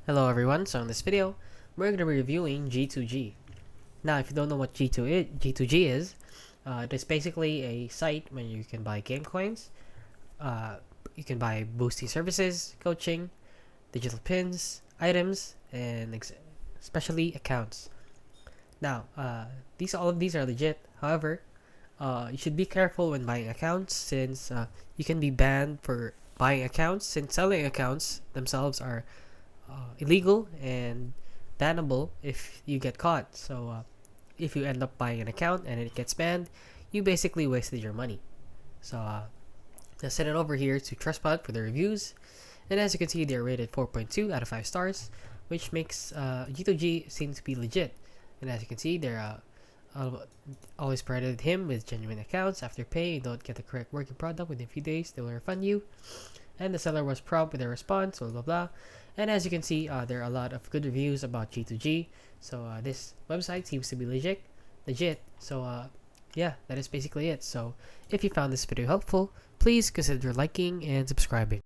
Hello everyone, so in this video, we're going to be reviewing G2G. Now, if you don't know what G2G is, it is basically a site where you can buy game coins, you can buy boosty services, coaching, digital pins, items, and especially accounts. Now, all of these are legit. However, you should be careful when buying accounts since you can be banned for buying accounts since selling accounts themselves are illegal and bannable if you get caught. So if you end up buying an account and it gets banned, you basically wasted your money. So let's send it over here to Trustpilot for the reviews. And as you can see, they're rated 4.2 out of 5 stars, which makes G2G seem to be legit. And as you can see, they're always credited him with genuine accounts. After paying, you don't get the correct working product within a few days, they will refund you. And the seller was prompt with a response, blah blah blah. And as you can see, there are a lot of good reviews about G2G. So this website seems to be legit. So yeah, that is basically it. So if you found this video helpful, please consider liking and subscribing.